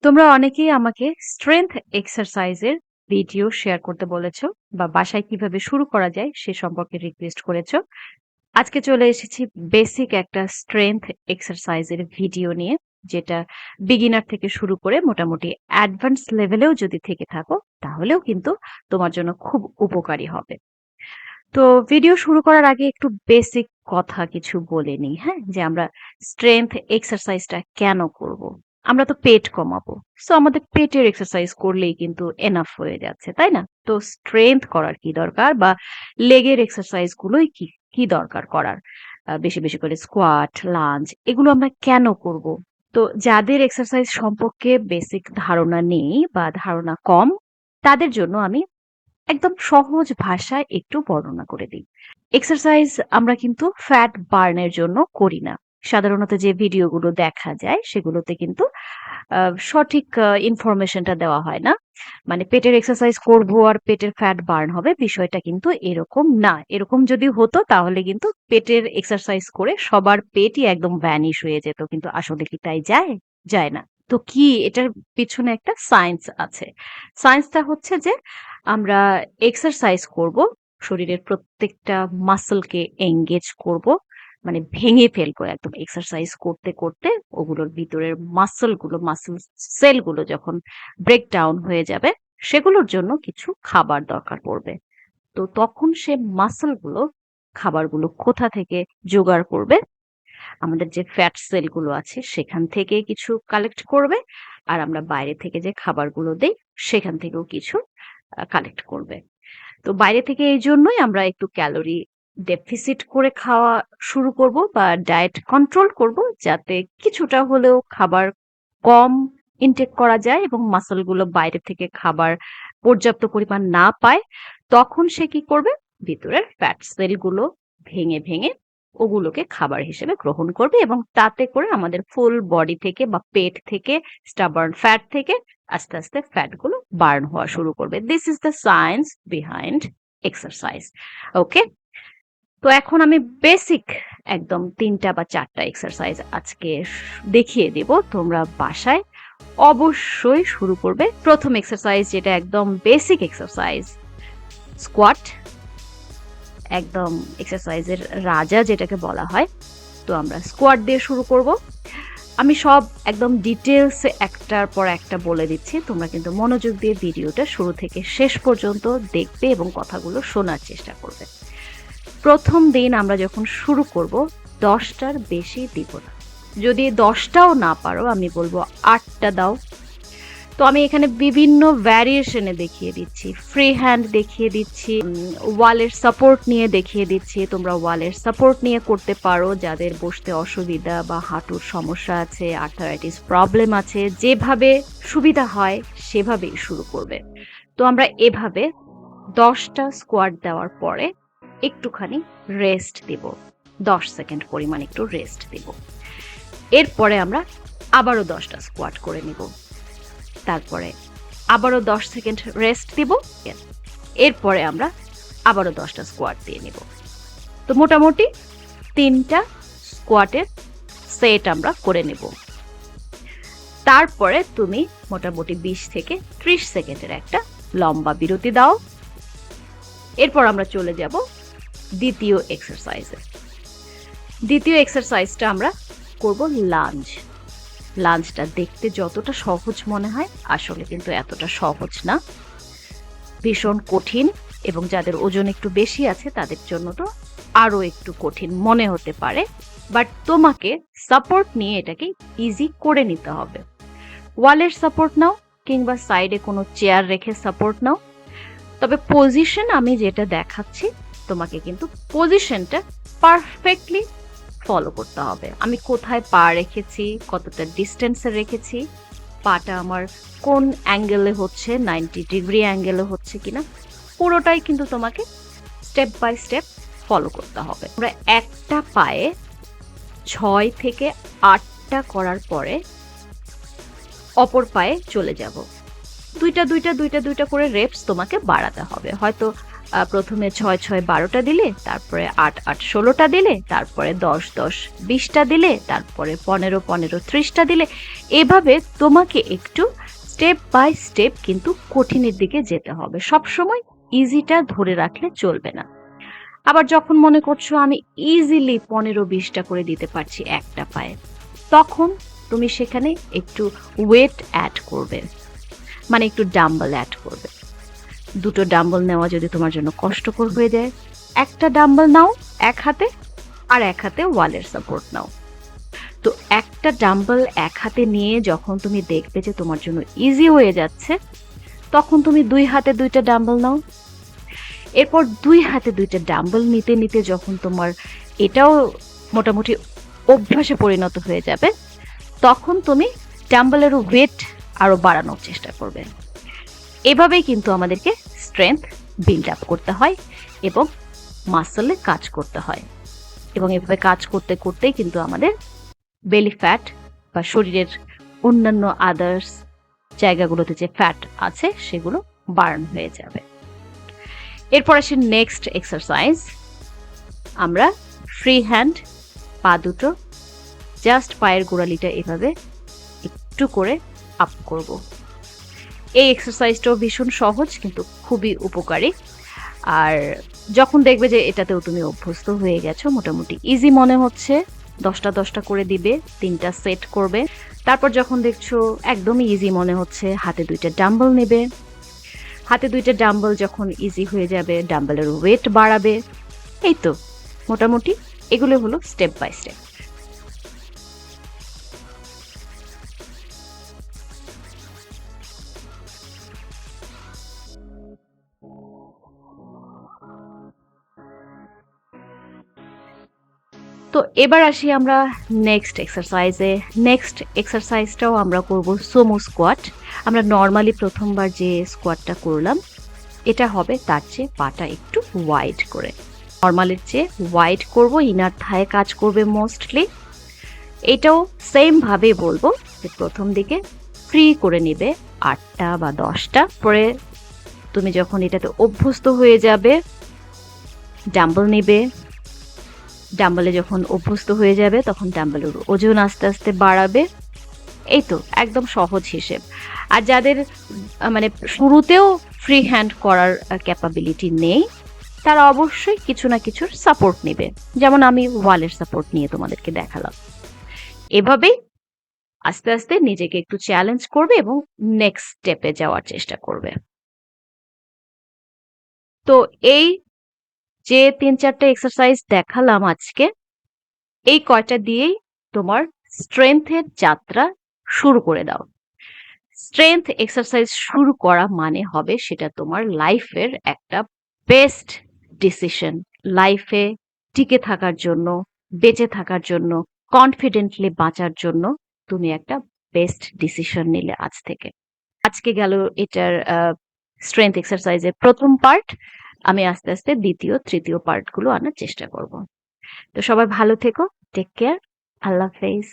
তোমরা অনেকেই আমাকে স্ট্রেংথ এক্সারসাইজের ভিডিও শেয়ার করতে বলেছো বা বাসায় কিভাবে শুরু করা যায় সে সম্পর্কে রিকোয়েস্ট করেছো। আজকে চলে এসেছি বেসিক একটা স্ট্রেংথ এক্সারসাইজের ভিডিও নিয়ে, যেটা বিগিনার থেকে শুরু করে মোটামুটি অ্যাডভান্স লেভেলেও যদি থেকে থাকো তাহলেও কিন্তু তোমার জন্য খুব উপকারী হবে। তো ভিডিও শুরু করার আগে একটু বেসিক কথা কিছু বলে নিই, হ্যাঁ? যে আমরা স্ট্রেংথ এক্সারসাইজটা কেন করব? আমরা তো পেট কমাবো। সো আমাদের পেটের এক্সারসাইজ করলেই কিন্তু এনাফ হয়ে যাচ্ছে, তাই না? তো স্ট্রেংথ করার কি দরকার, বা লেগের এক্সারসাইজ গুলোই কি দরকার করার? বেশি বেশি করে স্কোয়াট, লাঞ্জ এগুলো আমরা কেন করব? তো যাদের এক্সারসাইজ সম্পর্কে বেসিক ধারণা নেই বা ধারণা কম, তাদের জন্য আমি একদম সহজ ভাষায় একটু বর্ণনা করে দিই। এক্সারসাইজ আমরা কিন্তু ফ্যাট বার্নের জন্য করি না। সাধারণত যে ভিডিওগুলো দেখা যায় সেগুলোতে কিন্তু সঠিক ইনফরমেশনটা দেওয়া হয় না। মানে পেটের এক্সারসাইজ করব আর পেটের ফ্যাট বার্ন হবে, বিষয়টা কিন্তু এরকম না। এরকম যদি হতো তাহলে কিন্তু পেটের এক্সারসাইজ করে সবার পেটই একদম ভ্যানিশ হয়ে যেত। কিন্তু আসলে কি তাই যায়? যায় না। তো কি এটার পিছনে একটা সায়েন্স আছে। সায়েন্সটা হচ্ছে যে আমরা এক্সারসাইজ করব, শরীরের প্রত্যেকটা মাসলকে এনগেজ করব, মানে ভেঙে ফেলবো একদম এক্সারসাইজ করতে করতে। ওগুলোর ভিতরের মাসল সেলগুলো যখন ব্রেক ডাউন হয়ে যাবে, সেগুলোর জন্য কিছু খাবার দরকার পড়বে। তো তখন সে মাসলগুলো খাবারগুলো কোথা থেকে জোগাড় করবে? আমাদের যে ফ্যাট সেলগুলো আছে সেখান থেকে কিছু কালেক্ট করবে, আর আমরা বাইরে থেকে যে খাবারগুলো দেই সেখান থেকেও কিছু কালেক্ট করবে। তো বাইরে থেকে এই জন্যই আমরা একটু ক্যালোরি ডেফিসিট করে খাওয়া শুরু করব বা ডায়েট কন্ট্রোল করব, যাতে কিছুটা হলেও খাবার কম ইনটেক করা যায় এবং মাসলগুলো বাইরে থেকে খাবার পর্যাপ্ত পরিমাণ না পায়। তখন সে কি করবে? ভিতরের ফ্যাট সেলগুলো ভেঙে ভেঙে ওগুলোকে খাবার হিসেবে গ্রহণ করবে, এবং তাতে করে আমাদের ফুল বডি থেকে বা পেট থেকে, স্টাবার্ন ফ্যাট থেকে আস্তে আস্তে ফ্যাট গুলো বার্ন হওয়া শুরু করবে। This is the science behind exercise. Okay, তো এখন আমি বেসিক একদম ৩টা বা ৪টা এক্সারসাইজ আজকে দেখিয়ে দেব। তোমরা বাসায় অবশ্যই শুরু করবে। প্রথম এক্সারসাইজ, যেটা একদম বেসিক এক্সারসাইজ, স্কোয়াট। একদম এক্সারসাইজের রাজা যেটাকে বলা হয়। তো আমরা স্কোয়াট দিয়ে শুরু করব। আমি সব একদম ডিটেলসে একটার পর একটা বলে দিচ্ছি, তোমরা কিন্তু মনোযোগ দিয়ে ভিডিওটা শুরু থেকে শেষ পর্যন্ত দেখবে এবং কথাগুলো শোনার চেষ্টা করবে। প্রথম দিন আমরা যখন শুরু করব, 10টার বেশি দিব না। যদি 10টাও না পারো, আমি বলবো 8টা দাও। তো আমি এখানে বিভিন্ন ভ্যারিয়েশনে দেখিয়ে দিচ্ছি, ফ্রি হ্যান্ড দেখিয়ে দিচ্ছি, ওয়ালের সাপোর্ট নিয়ে দেখিয়ে দিচ্ছি। তোমরা ওয়ালের সাপোর্ট নিয়ে করতে পারো যাদের বসতে অসুবিধা বা হাঁটুর সমস্যা আছে, আর্থারাইটিস প্রবলেম আছে। যেভাবে সুবিধা হয় সেভাবেই শুরু করবে। তো আমরা এভাবে 10টা স্কোয়াট দেওয়ার পরে একটুখানি রেস্ট দিব, 10 সেকেন্ড পরিমাণ একটু রেস্ট দিব। এরপরে আমরা আবারও 10টা স্কোয়াট করে নিব, তারপরে আবারও 10 সেকেন্ড রেস্ট দিব। এরপরে আমরা আবারও 10টা স্কোয়াট দিয়ে নিব। তো মোটামুটি 3টা স্কোয়াটের সেট আমরা করে নেব। তারপরে তুমি মোটামুটি 20 থেকে 30 সেকেন্ডের একটা লম্বা বিরতি দাও। এরপর আমরা চলে যাব দ্বিতীয় এক্সারসাইজে। দ্বিতীয় এক্সারসাইজটা আমরা করব লাঞ্জ। লাঞ্জটা দেখতে যতটা সহজ মনে হয়, আসলে কিন্তু এতটা সহজ না, ভীষণ কঠিন, এবং যাদের ওজন একটু বেশি আছে তাদের জন্য তো আরো একটু কঠিন মনে হতে পারে। বাট তোমাকে সাপোর্ট নিয়ে এটাকে ইজি করে নিতে হবে। ওয়ালের সাপোর্ট নাও কিংবা সাইডে কোনো চেয়ার রেখে সাপোর্ট নাও। তবে পজিশন আমি যেটা দেখাচ্ছি, তোমাকে কিন্তু পজিশনটা পারফেক্টলি ফলো করতে হবে। আমি কোথায় পা রেখেছি, কতটা ডিস্টেন্সে রেখেছি, পাটা আমার কোন অ্যাঙ্গেলে হচ্ছে, 90 ডিগ্রি অ্যাঙ্গেলে হচ্ছে কিনা, পুরোটাই কিন্তু তোমাকে স্টেপ বাই স্টেপ ফলো করতে হবে। আমরা একটা পায়ে 6 থেকে 8টা করার পরে অপর পায়ে চলে যাব। দুইটা করে রেপস তোমাকে বাড়াতে হবে। হয়তো প্রথমে ৬-৬-১২টা দিলে, তারপরে ৮-৮-১৬টা দিলে, তারপরে ১০-১০-২০টা দিলে, তারপরে ১৫-১৫-৩০টা দিলে। এভাবে তোমাকে একটু স্টেপ বাই স্টেপ কিন্তু কঠিনের দিকে যেতে হবে। সবসময় ইজিটা ধরে রাখলে চলবে না। আবার যখন মনে করছো আমি ইজিলি ১৫-২০টা করে দিতে পারছি একটা পায়ে, তখন তুমি সেখানে একটু ওয়েট অ্যাড করবে, মানে একটু ডাম্বল অ্যাড করবে। দুটো ডাম্বল নেওয়া যদি তোমার জন্য কষ্টকর হয়ে যায়, একটা ডাম্বল নাও এক হাতে, আর এক হাতে ওয়ালের সাপোর্ট নাও। তো একটা ডাম্বল এক হাতে নিয়ে যখন তুমি দেখবে যে তোমার জন্য ইজি হয়ে যাচ্ছে, তখন তুমি ২ হাতে ২টা ডাম্বল নাও। এরপর ২ হাতে ২টা ডাম্বল নিতে নিতে যখন তোমার এটাও মোটামুটি অভ্যাসে পরিণত হয়ে যাবে, তখন তুমি ডাম্বলের ওয়েট আরো বাড়ানোর চেষ্টা করবে। এভাবেই কিন্তু আমাদেরকে স্ট্রেংথ বিল্ড আপ করতে হয় এবং মাসলে কাজ করতে হয়, এবং এভাবে কাজ করতে করতেই কিন্তু আমাদের বেলি ফ্যাট বা শরীরের অন্যান্য আদার্স জায়গাগুলোতে যে ফ্যাট আছে সেগুলো বার্ন হয়ে যাবে। এরপর আসি নেক্সট এক্সারসাইজ। আমরা ফ্রি হ্যান্ড পা দুটো জাস্ট পায়ের গোড়ালিটা এভাবে একটু করে আপ করব। এই এক্সারসাইজটাও ভীষণ সহজ কিন্তু খুবই উপকারী। আর যখন দেখবে যে এটাতেও তুমি অভ্যস্ত হয়ে গেছো, মোটামুটি ইজি মনে হচ্ছে, 10টা করে দিবে, 3টা সেট করবে। তারপর যখন দেখছো একদমই ইজি মনে হচ্ছে, হাতে 2টা ডাম্বল নেবে। হাতে 2টা ডাম্বল যখন ইজি হয়ে যাবে, ডাম্বলের ওয়েট বাড়াবে। এই তো মোটামুটি এগুলো হলো স্টেপ বাই স্টেপ। তো এবার আসি আমরা নেক্সট এক্সারসাইজে। নেক্সট এক্সারসাইজটাও আমরা করব সোমো স্কোয়াট। আমরা নর্মালি প্রথমবার যে স্কোয়াটটা করলাম, এটা হবে তার চেয়ে পাটা একটু ওয়াইড করে, নর্মালের চেয়ে ওয়াইড করব, ইনার থায়ে কাজ করবে মোস্টলি। এটাও সেম ভাবে বলবো যে প্রথম দিকে ফ্রি করে নিবে 8টা বা 10টা, পরে তুমি যখন এটাতে অভ্যস্ত হয়ে যাবে ডাম্বল নিবে। ডাম্বলে যখন অভ্যস্ত হয়ে যাবে তখন ডাম্বলের ওজন আস্তে আস্তে বাড়াবে। এই তো একদম সহজ হিসেব। আর যাদের মানে শুরুতেও ফ্রি হ্যান্ড করার ক্যাপাবিলিটি নেই, তারা অবশ্যই কিছু না কিছুর সাপোর্ট নেবে, যেমন আমি ওয়ালের সাপোর্ট নিয়ে তোমাদেরকে দেখালাম। এভাবেই আস্তে আস্তে নিজেকে একটু চ্যালেঞ্জ করবে এবং নেক্সট স্টেপে যাওয়ার চেষ্টা করবে। তো এই যে 3-4টা এক্সারসাইজ দেখালাম আজকে, এই কয়টা দিয়েই তোমার স্ট্রেংথের যাত্রা শুরু করে দাও। স্ট্রেংথ এক্সারসাইজ শুরু করা মানে হবে সেটা তোমার লাইফের একটা বেস্ট ডিসিশন। লাইফে টিকে থাকার জন্য, বেঁচে থাকার জন্য, কনফিডেন্টলি বাঁচার জন্য তুমি একটা বেস্ট ডিসিশন নিলে আজ থেকে। আজকে গেল এটার স্ট্রেংথ এক্সারসাইজের প্রথম পার্ট। আমি আস্তে আস্তে দ্বিতীয় তৃতীয় পার্টগুলো আনার চেষ্টা করব। তো সবাই ভালো থেকো, টেক কেয়ার, আল্লাহ হাফেজ।